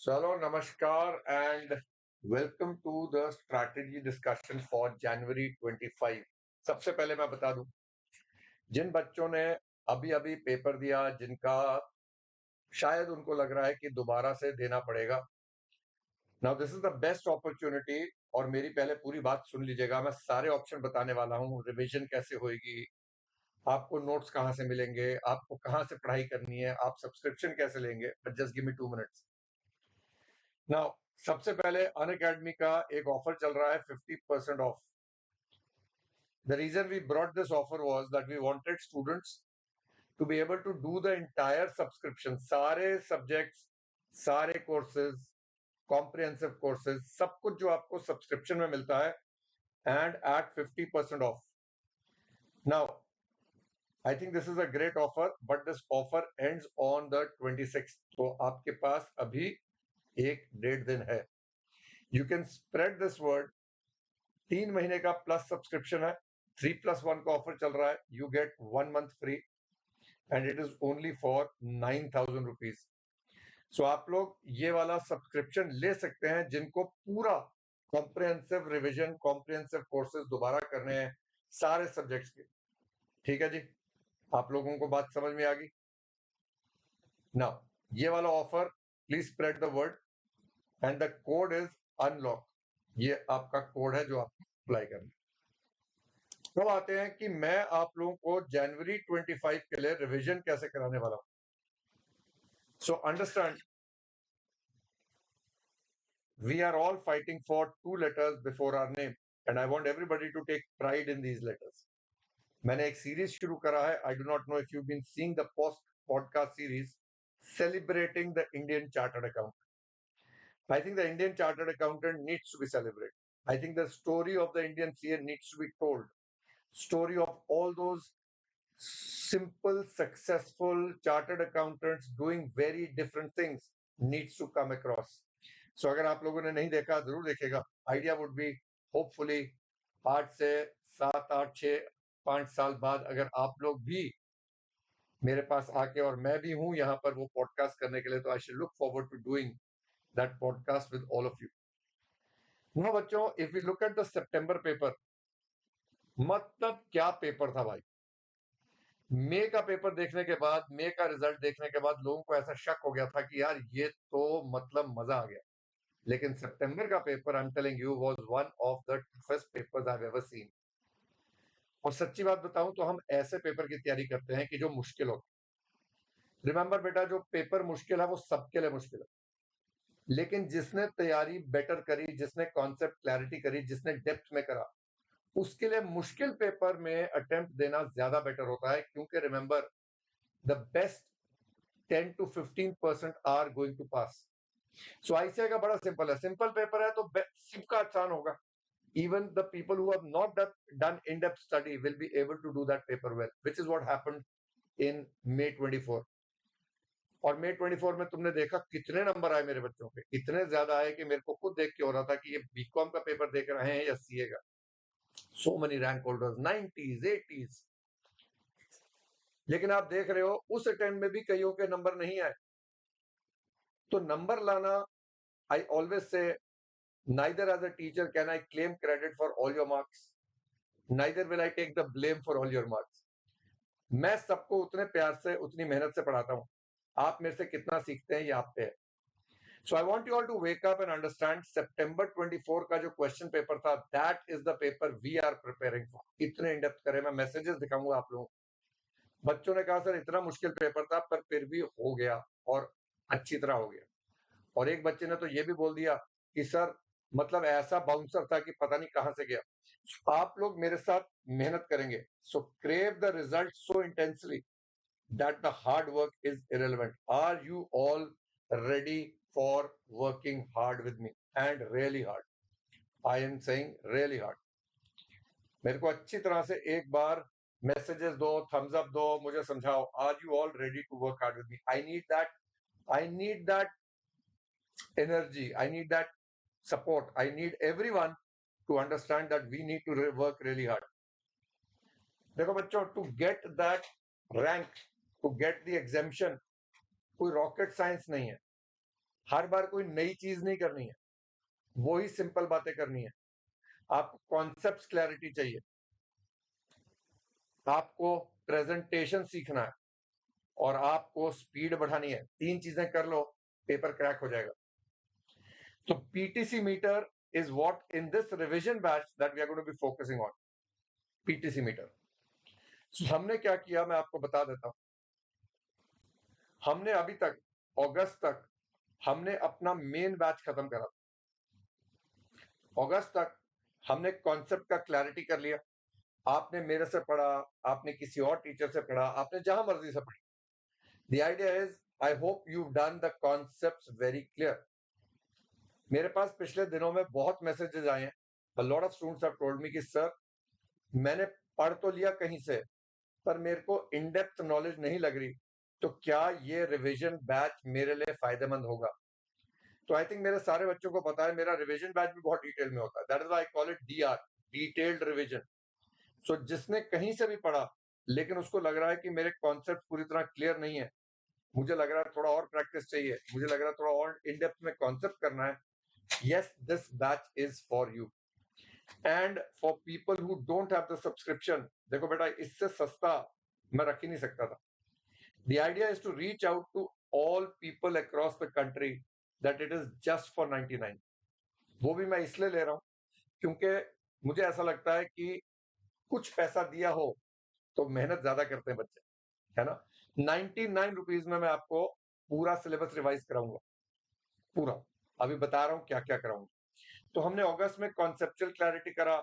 चलो नमस्कार and welcome to the strategy discussion for January 25। सबसे पहले मैं बता दूं, जिन बच्चों ने अभी अभी पेपर दिया, जिनका शायद उनको लग रहा है कि दोबारा से देना पड़ेगा, now this is the best opportunity. और मेरी पहले पूरी बात सुन लीजिएगा। मैं सारे ऑप्शन बताने वाला हूँ, रिवीजन कैसे होएगी, आपको नोट्स कहाँ से मिलेंगे, आपको कहाँ से पढ़ाई करनी है, आप सब्सक्रिप्शन कैसे लेंगे। But just give me 2 minutes. Now सबसे पहले अनअकैडमी का एक ऑफर चल रहा है 50% of. The reason we brought this offer was that we wanted students to be able to do the entire subscription, सारे subjects, सारे courses, comprehensive courses, सब कुछ जो आपको subscription में मिलता है, and at 50% off. Now, I think this is a great offer, but this offer ends on the 26th. तो आपके पास अभी 1-1.5 दिन है. You can spread this word. 3 महीने का प्लस सब्सक्रिप्शन है, 3+1 का ऑफर चल रहा है. You get 1 month free and it is only for 9,000 rupees. So आप लोग ये वाला सब्सक्रिप्शन ले सकते हैं जिनको पूरा कॉम्प्रिहेंसिव रिवीजन, कॉम्प्रिहेंसिव कोर्सेज दोबारा करने हैं, सारे सब्जेक्ट्स के. ठीक है जी, आप लोगों को बात समझ में आ गई ना? ये वाला offer, please spread the word and the code is unlock. ये आपका कोड है जो आप अप्लाई करना. तो आते हैं कि मैं आप लोगों को जनवरी 25 के लिए रिवीजन कैसे कराने वाला हूं. So understand, we are all fighting for 2 letters before our name and I want everybody to take pride in these letters. मैंने एक सीरीज शुरू करा है. I do not know if you've been seeing the post podcast series celebrating the Indian Chartered Accountant. I think the Indian Chartered Accountant needs to be celebrated. I think the story of the Indian CA needs to be told. Story of all those simple, successful chartered accountants doing very different things needs to come across. So अगर आप लोगों ने नहीं देखा, जरूर देखेगा. Idea would be, hopefully 8 से 7, 8, 6, 5 साल बाद अगर आप लोग भी मेरे पास आके, और मैं भी हूं यहाँ पर वो पॉडकास्ट करने के लिए, तो I should look forward to doing that podcast with all of you. No बच्चों, if we look at the September paper, मतलब क्या पेपर था भाई. मई का पेपर देखने के बाद, मई का रिजल्ट देखने के बाद लोगों को ऐसा शक हो गया था कि यार ये तो मतलब मजा आ गया. लेकिन सितंबर का paper, I am telling you, was one of the toughest papers I have ever seen. और सच्ची बात बताऊं तो हम ऐसे पेपर की तैयारी करते हैं कि जो मुश्किल हो. रिमेंबर बेटा, जो पेपर मुश्किल है वो सबके लिए मुश्किल है, लेकिन जिसने तैयारी बेटर करी, जिसने कॉन्सेप्ट क्लैरिटी करी, जिसने डेप्थ में करा, उसके लिए मुश्किल पेपर में अटेम्प्ट देना ज्यादा बेटर होता है. क्योंकि remember, the best 10 to 15% are going to pass. So ICI का बड़ा सिंपल है, सिंपल पेपर है तो सबका आसान होगा. Even the people who have not done in-depth study will be able to do that paper well, which is what happened in May 24. और May 24 में तुमने देखा कितने नंबर आए मेरे बच्चों के. इतने ज्यादा आए कि मेरे को खुद देख के हो रहा था कि ये बीकॉम का पेपर देख रहे हैं या सीए का. So many rank holders, 90s, 80s. लेकिन आप देख रहे हो उस अटेम्प्ट में भी कईयों के नंबर नहीं आए. तो नंबर लाना, I always say, neither as a teacher can I claim credit for all your marks, neither will I take the blame for all your marks. मैं सबको उतने प्यार से, उतनी मेहनत से पढ़ाता हूं. आप मेरे से कितना सीखते हैं ये आप पे है. So I want you all to wake up and understand, सितंबर 24 का जो क्वेश्चन पेपर था, that is the paper we are preparing for. इतने इन डेप्थ करें, मैं मैसेजेस दिखाऊंगा आप लोगों. बच्चों ने कहा सर इतना मुश्किल पेपर था पर फिर भी हो गया और अच्छी तरह हो गया. और एक बच्चे ने तो ये भी बोल दिया कि सर मतलब ऐसा बाउंसर था कि पता नहीं कहां से गया. आप लोग मेरे साथ मेहनत करेंगे, so crave the result so intensely that the hard work is irrelevant. Are you all ready for working hard with me? And really hard. I am saying really hard. मेरे को अच्छी तरह से एक बार मैसेजेस दो, थम्स अप दो, मुझे समझाओ. Are you all ready to work hard with me? I need that energy, I need that support, I need everyone to understand that we need to work really hard. देखो बच्चों, to get that rank, to get the exemption, कोई rocket science नहीं है. हर बार कोई नई चीज नहीं करनी है, वही सिंपल बातें करनी है। आपको कॉन्सेप्ट क्लैरिटी चाहिए, आपको प्रेजेंटेशन सीखना है और आपको स्पीड बढ़ानी है। 3 चीजें कर लो, पेपर क्रैक हो जाएगा। So PTC meter is what in this revision batch that we are going to be focusing on. PTC meter. So हमने क्या किया मैं आपको बता देता हूं। हमने अभी तक अगस्त तक हमने अपना मेन बैच खत्म करा। अगस्त तक हमने कॉन्सेप्ट का क्लैरिटी कर लिया। आपने मेरे से पढ़ा, आपने किसी और टीचर से पढ़ा, आपने जहां मर्जी से पढ़ी। The idea is I hope you've done the concepts very clear. मेरे पास पिछले दिनों में बहुत मैसेजेस आए हैं। A lot of students have told me कि सर मैंने पढ़ तो लिया कहीं से, पर मेरे को इन डेप्थ नॉलेज नहीं लग रही, तो क्या ये रिवीजन बैच मेरे लिए फायदेमंद होगा? तो आई थिंक मेरे सारे बच्चों को पता है मेरा रिवीजन बैच भी बहुत डिटेल में होता है। That is why I call it DR, detailed revision. So जिसने कहीं से भी पढ़ा लेकिन उसको लग रहा है कि मेरे कॉन्सेप्ट पूरी तरह क्लियर नहीं है, मुझे लग रहा है थोड़ा और प्रैक्टिस चाहिए, मुझे लग रहा है थोड़ा और इन डेप्थ में कॉन्सेप्ट करना है, yes, this batch is for you. And for people who don't have the subscription, देखो बेटा इससे सस्ता मैं रख ही नहीं सकता था। The idea is to reach out to all people across the country that it is just for 99. वो भी मैं इसलिए ले रहा हूं क्योंकि मुझे ऐसा लगता है कि कुछ पैसा दिया हो तो मेहनत ज्यादा करते हैं बच्चे, है ना। 99 रुपीज में मैं आपको पूरा सिलेबस रिवाइज कराऊंगा, पूरा। अभी बता रहा हूं क्या क्या कराऊंगा। तो हमने अगस्त में कॉन्सेप्चुअल क्लैरिटी करा,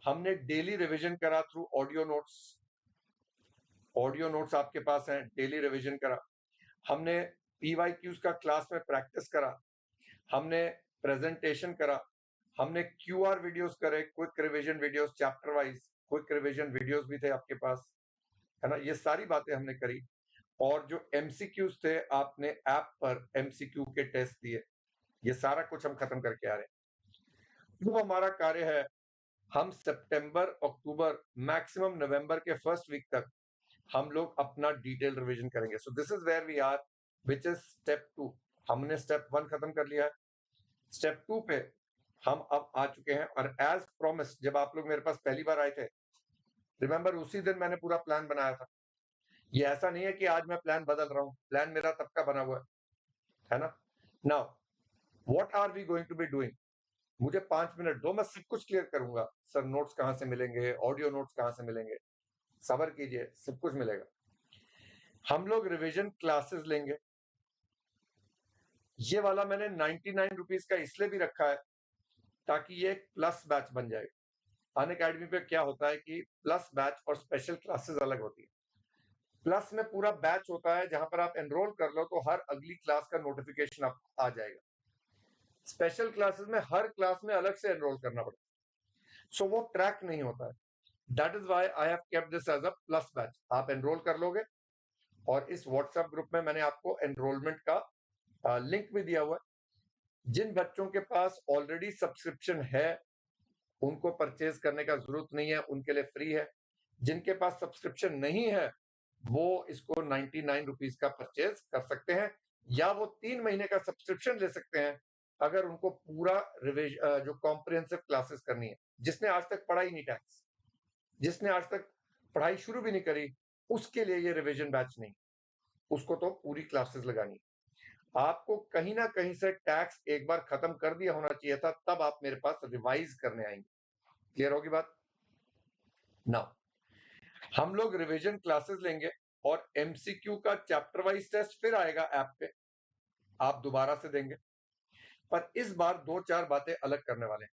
हमने डेली रिवीजन करा through audio notes. Audio notes आपके पास हैं, डेली रिवीजन करा। हमने पीवाईक्यूज का क्लास में प्रैक्टिस करा, हमने प्रेजेंटेशन करा, हमने क्यूआर वीडियोस करे, quick revision videos chapter wise, quick revision videos भी थे आपके पास, है ना। ये सारी बातें हमने करी। और जो एमसीक्यूज थे, आपने ऐप पर एमसीक्यू के टेस्ट दिए, ये सारा कुछ हम खत्म करके आ रहे हैं। वो हमारा कार्य है, हम सितंबर, अक्टूबर, मैक्सिमम नवंबर के फर्स्ट वीक तक हम लोग अपना डिटेल रिवीजन करेंगे। So this is where we are, which is step 2। हमने स्टेप 1 खत्म कर लिया है, स्टेप 2 पे हम अब आ चुके हैं। और एज प्रॉमिस, जब आप लोग मेरे पास पहली बार आए थे, रिमेंबर उसी दिन मैंने पूरा प्लान बनाया था। ये ऐसा नहीं है कि आज मैं प्लान बदल रहा हूं, प्लान मेरा तब का बना हुआ है ना। Now what are we going to be doing? मुझे 5 मिनट दो, मैं सब कुछ क्लियर करूंगा। सर नोट्स कहां से मिलेंगे, ऑडियो नोट्स कहां से मिलेंगे, सबर कीजिए, सब कुछ मिलेगा। हम लोग रिवीजन क्लासेस लेंगे। ये वाला मैंने 99 रुपीज का इसलिए भी रखा है ताकि ये एक प्लस बैच बन जाए। अनअकैडमी पे क्या होता है कि प्लस बैच और स्पेशल क्लासेस अलग होती है। प्लस में पूरा बैच होता है जहां पर आप एनरोल कर लो तो हर अगली क्लास का नोटिफिकेशन आपको आ जाएगा। स्पेशल क्लासेस में हर क्लास में अलग से एनरोल करना पड़ता है, सो वो ट्रैक नहीं होता है। That is why I have kept this as a plus batch. आप एनरोल कर लोगे और इस व्हाट्सएप ग्रुप में मैंने आपको एनरोलमेंट का लिंक भी दिया हुआ है। जिन बच्चों के पास ऑलरेडी सब्सक्रिप्शन है उनको परचेज करने का जरूरत नहीं है, उनके लिए फ्री है। जिनके पास सब्सक्रिप्शन नहीं है वो इसको 99 रुपीज का परचेज कर सकते हैं, या वो 3 महीने का सब्सक्रिप्शन ले सकते हैं अगर उनको पूरा जो कॉम्प्रिहेंसिव क्लासेस करनी है। जिसने आज तक पढ़ा ही नहीं टैक्स, जिसने आज तक पढ़ाई शुरू भी नहीं करी, उसके लिए ये रिवीजन बैच नहीं, उसको तो पूरी क्लासेस लगानी है। आपको कहीं ना कहीं से टैक्स एक बार खत्म कर दिया होना चाहिए था, तब आप मेरे पास रिवाइज करने आएंगे। क्लियर होगी बात? नाउ हम लोग रिवीजन क्लासेस लेंगे और एमसीक्यू का चैप्टर वाइज टेस्ट फिर आएगा ऐप पे, आप दोबारा से देंगे। पर इस बार 2-4 बातें अलग करने वाले हैं।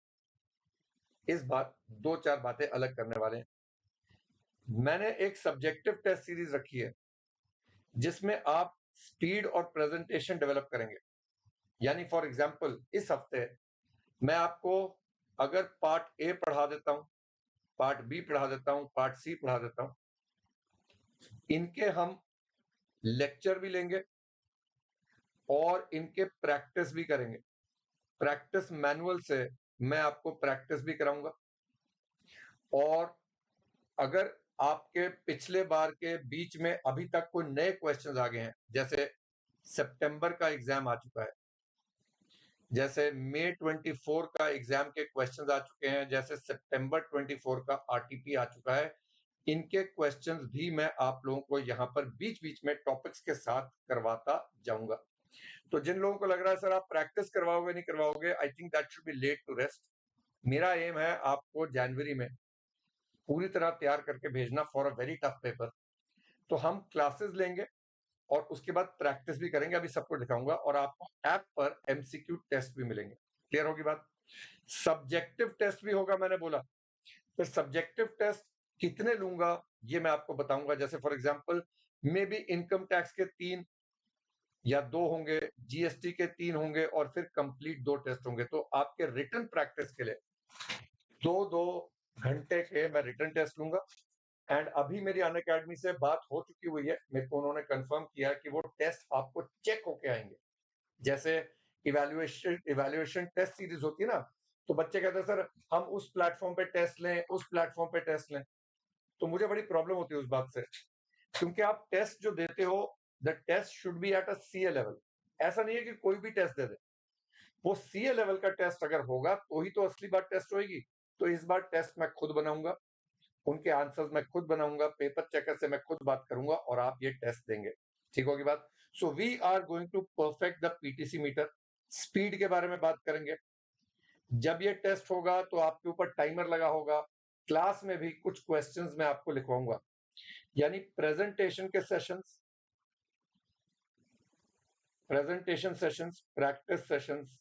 इस बार 2-4 बातें अलग करने वाले हैं। मैंने एक सब्जेक्टिव टेस्ट सीरीज रखी है जिसमें आप स्पीड और प्रेजेंटेशन डेवलप करेंगे। यानी फॉर एग्जांपल इस हफ्ते मैं आपको अगर पार्ट ए पढ़ा देता हूं, पार्ट बी पढ़ा देता हूं, पार्ट सी पढ़ा देता हूं, इनके हम लेक्चर भी लेंगे और इनके प्रैक्टिस भी करेंगे। प्रैक्टिस मैनुअल से मैं आपको प्रैक्टिस भी कराऊंगा। और अगर आपके पिछले बार के बीच में अभी तक कोई नए क्वेश्चंस आ गए हैं, जैसे सितंबर का एग्जाम आ चुका है, जैसे मई 24 का एग्जाम के क्वेश्चंस आ चुके हैं, जैसे सितंबर 24 का आरटीपी आ चुका है, इनके क्वेश्चंस भी मैं आप लोगों को यहाँ पर बीच बीच में टॉपिक्स के साथ करवाता जाऊंगा। तो जिन लोगों को लग रहा है सर आप प्रैक्टिस करवाओगे नहीं करवाओगे, I think that should be laid to rest. मेरा एम है आपको जनवरी में पूरी तरह तैयार करके भेजना for a very tough paper. तो हम क्लासेस लेंगे और उसके बाद प्रैक्टिस भी करेंगे, अभी सब कुछ दिखाऊंगा, और आपको ऐप पर एमसीक्यू टेस्ट भी मिलेंगे। क्लियर होगी बात? सब्जेक्टिव टेस्ट भी होगा, मैंने बोला। तो सब्जेक्टिव टेस्ट कितने लूंगा ये मैं आपको बताऊंगा। जैसे for example may be income tax के 3 या 2 होंगे, जीएसटी के 3 होंगे, और फिर कंप्लीट 2 टेस्ट होंगे। तो आपके रिटर्न प्रैक्टिस के लिए 2-2 घंटे के मैं रिटर्न टेस्ट लूंगा। एंड अभी मेरी अनअकैडमी से बात हो चुकी हुई है, मेरे को उन्होंने कंफर्म किया कि वो टेस्ट आपको चेक होके आएंगे। जैसे इवैल्यूएशन टेस्ट सीरीज होती है ना, तो बच्चे कहते हैं सर हम उस प्लेटफॉर्म पे टेस्ट लें, उस प्लेटफॉर्म पे टेस्ट लें। तो मुझे बड़ी प्रॉब्लम होती है उस बात से, क्योंकि आप टेस्ट जो देते हो, the test should be at a CA level. ऐसा नहीं है कि कोई भी टेस्ट दे दे। वो सीए लेवल का टेस्ट अगर होगा तो ही तो असली बात टेस्ट होगी। तो इस बार टेस्ट मैं खुद बनाऊंगा, उनके आंसर्स मैं खुद बनाऊंगा, पेपर चेकर से मैं खुद बात करूंगा, और आप ये टेस्ट देंगे। ठीक होगी बात? So we are going to perfect the PTC meter. Speed के बारे में बात करेंगे। जब ये टेस्ट होगा तो आपके ऊपर टाइमर लगा होगा। क्लास में भी कुछ क्वेश्चंस मैं आपको लिखवाऊंगा, यानी प्रेजेंटेशन सेशंस, प्रैक्टिस सेशंस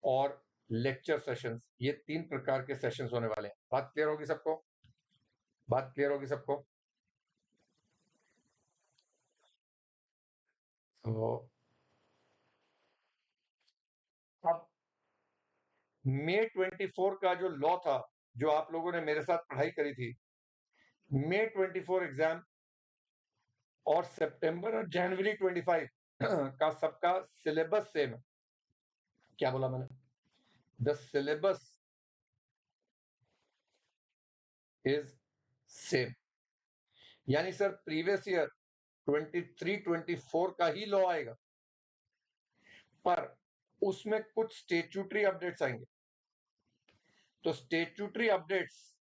और लेक्चर सेशंस, ये 3 प्रकार के सेशंस होने वाले हैं। बात क्लियर होगी सबको? बात क्लियर होगी सबको? तो अब मई 24 का जो लॉ था, जो आप लोगों ने मेरे साथ पढ़ाई करी थी, मई 24 एग्जाम और सितंबर और जनवरी 25 का सबका सिलेबस सेम है। क्या बोला मैंने? The syllabus is same. यानी सर प्रीवियस ईयर 23-24 का ही लॉ आएगा, पर उसमें कुछ स्टेट्यूटरी अपडेट्स आएंगे। तो स्टेट्यूटरी अपडेट्स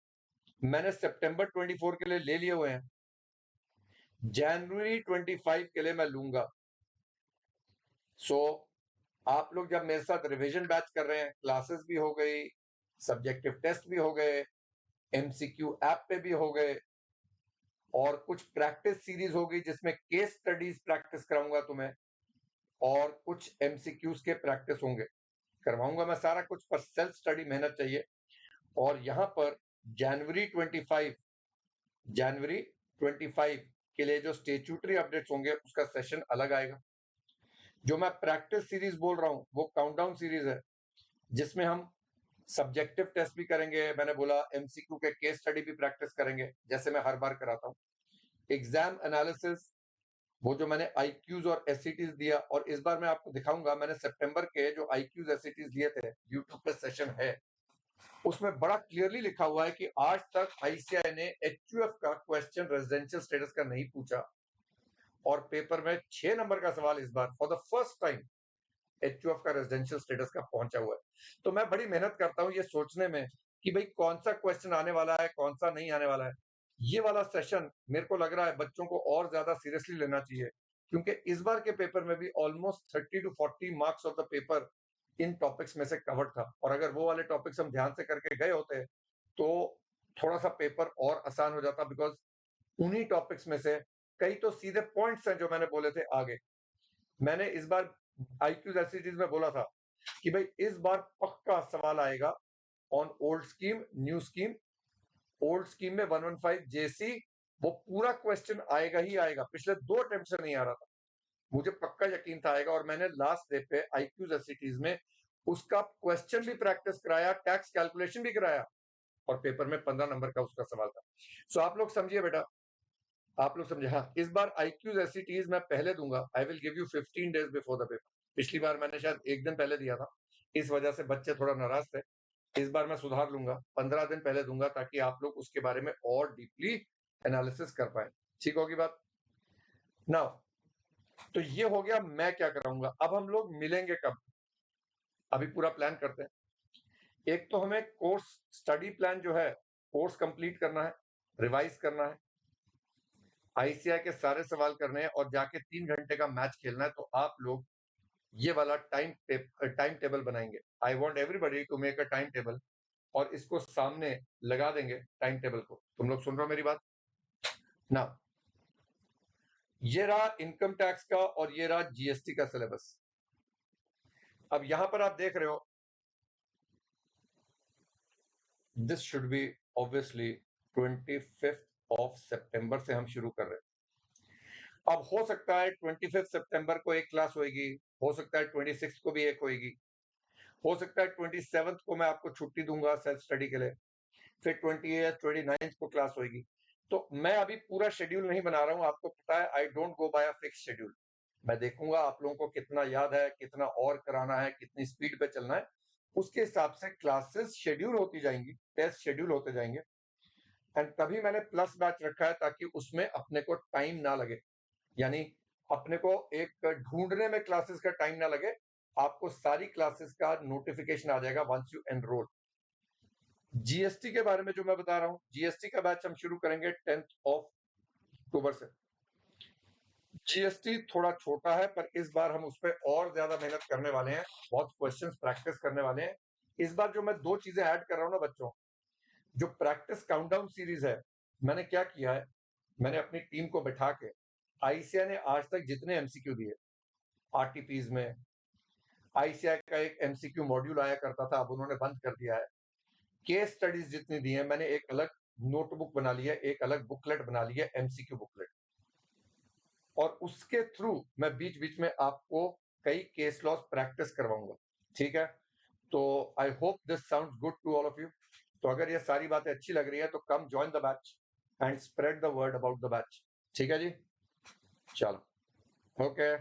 मैंने सितंबर 24 के लिए ले लिए हुए हैं, जनवरी 25 के लिए मैं लूंगा। सो आप लोग जब मेरे साथ रिवीजन बैच कर रहे हैं, क्लासेस भी हो गई, सब्जेक्टिव टेस्ट भी हो गए, एमसीक्यू ऐप पे भी हो गए, और कुछ प्रैक्टिस सीरीज होगी जिसमें केस स्टडीज प्रैक्टिस कराऊंगा तुम्हें, और कुछ एमसीक्यूज के प्रैक्टिस होंगे, करवाऊंगा मैं सारा कुछ, पर सेल्फ स्टडी मेहनत चाहिए। और यहाँ पर जनवरी 25 के लिए जो स्टेट्यूटरी अपडेट्स होंगे उसका सेशन अलग आएगा। जो मैं प्रैक्टिस सीरीज बोल रहा हूँ वो काउंटडाउन सीरीज है, जिसमें हम सब्जेक्टिव टेस्ट भी करेंगे, मैंने बोला एमसीक्यू के केस स्टडी भी प्रैक्टिस करेंगे, जैसे मैं हर बार कराता हूँ। एग्जाम एनालिसिस, वो जो मैंने आईक्यूज और एससीटीज दिया, और इस बार मैं आपको दिखाऊंगा, मैंने सितंबर के जो आईक्यूज एससीटीज दिए थे, यूट्यूब पे सेशन है, उसमें बड़ा क्लियरली लिखा हुआ है कि आज तक आईसीआई ने एचयूएफ का क्वेश्चन रेजिडेंशियल स्टेटस का नहीं पूछा, और पेपर में 6 नंबर का सवाल इस बार for the first time HUF का रेजिडेंशियल स्टेटस का पहुंचा हुआ है। तो मैं बड़ी मेहनत करता हूं ये सोचने में कि भाई कौन सा क्वेश्चन आने वाला है, कौन सा नहीं आने वाला है। ये वाला सेशन मेरे को लग रहा है बच्चों को और ज्यादा सीरियसली लेना चाहिए, क्योंकि इस बार के पेपर में भी almost 30 to 40 marks of the paper in topics में से कवर्ड था, और अगर वो वाले टॉपिक्स हम ध्यान से करके गए होते तो थोड़ा सा पेपर और आसान हो जाता, बिकॉज उन्हीं टॉपिक्स में से कई तो सीधे पॉइंट्स हैं जो मैंने बोले थे आगे। मैंने इस बार आईक्यूज एससीटीज में बोला था कि भाई इस बार पक्का सवाल आएगा on old scheme, new scheme. Old scheme में 115 जेसी, वो पूरा क्वेश्चन आएगा ही आएगा, पिछले 2 अटेम्प्ट से नहीं आ रहा था, मुझे पक्का यकीन था आएगा। और मैंने लास्ट डे पे आईक्यूज एससीटीज में उसका क्वेश्चन भी प्रैक्टिस कराया, टैक्स कैलकुलेशन भी कराया, और पेपर में 15 नंबर का उसका सवाल था। सो आप लोग समझिए बेटा, आप लोग समझे। हाँ, इस बार आईक्यूज एससीटीज मैं पहले दूंगा, I will give you 15 days before the paper. पिछली बार मैंने शायद एक दिन पहले दिया था, इस वजह से बच्चे थोड़ा नाराज थे। इस बार मैं सुधार लूंगा, 15 दिन पहले दूंगा, ताकि आप लोग उसके बारे में और डीपली एनालिसिस कर पाए। ठीक होगी बात? नाउ तो ये हो गया मैं क्या कराऊंगा। अब हम लोग मिलेंगे कब, अभी पूरा प्लान करते हैं। एक तो हमें कोर्स स्टडी प्लान जो है, कोर्स कंप्लीट करना है, रिवाइज करना है, आईसीआई के सारे सवाल करने हैं और जाके 3 घंटे का मैच खेलना है। तो आप लोग ये वाला टाइम टेबल बनाएंगे। I want everybody to make a timetable और इसको सामने लगा देंगे टाइम टेबल को। तुम लोग सुन रहे हो मेरी बात ना? ये रहा इनकम टैक्स का और ये रहा जीएसटी का सिलेबस। अब यहां पर आप देख रहे हो, this should be obviously 25 of September से हम शुरू कर रहे हैं। अब हो सकता है 25 सितंबर को एक क्लास होगी, हो सकता है 26 को भी एक होगी, हो सकता है 27 को मैं आपको छुट्टी दूंगा सेल्फ स्टडी के लिए, फिर 28 29 को क्लास होगी। तो मैं अभी पूरा शेड्यूल नहीं बना रहा हूं, आपको पता है I don't go by a fix schedule. मैं देखूंगा आप लोगों को कितना याद है, कितना और कराना है, कितनी स्पीड पे चलना है, उसके हिसाब से क्लासेस शेड्यूल होती जाएंगी, टेस्ट शेड्यूल होते जाएंगे। एंड तभी मैंने प्लस बैच रखा है ताकि उसमें अपने को टाइम ना लगे, यानी अपने को एक ढूंढने में क्लासेस का टाइम ना लगे। आपको सारी क्लासेस का नोटिफिकेशन आ जाएगा वंस यू एनरोल। जीएसटी के बारे में जो मैं बता रहा हूं, जीएसटी का बैच हम शुरू करेंगे 10 अक्टूबर से। जीएसटी थोड़ा छोटा है पर इस बार हम उस पर और ज्यादा मेहनत करने वाले हैं, बहुत क्वेश्चंस प्रैक्टिस करने वाले हैं। इस बार जो मैं 2 चीजें ऐड कर रहा हूं ना बच्चों, जो प्रैक्टिस काउंटडाउन सीरीज है, मैंने क्या किया है, मैंने अपनी टीम को बैठा के, आईसीआई ने आज तक जितने एमसीक्यू दिए आरटीपीज में, आईसीआई का एक एमसीक्यू मॉड्यूल आया करता था, अब उन्होंने बंद कर दिया है। केस स्टडीज जितनी दी है, मैंने एक अलग नोटबुक बना ली है, एक अलग बुकलेट बना ली है, एमसीक्यू बुकलेट। और उसके थ्रू मैं बीच बीच में आपको कई केस लॉस प्रैक्टिस करवाऊंगा, ठीक है? तो I hope this sounds good to all of you. तो अगर ये सारी बातें अच्छी लग रही है तो come join the batch and spread the word about the batch, ठीक है जी? चलो, ओके।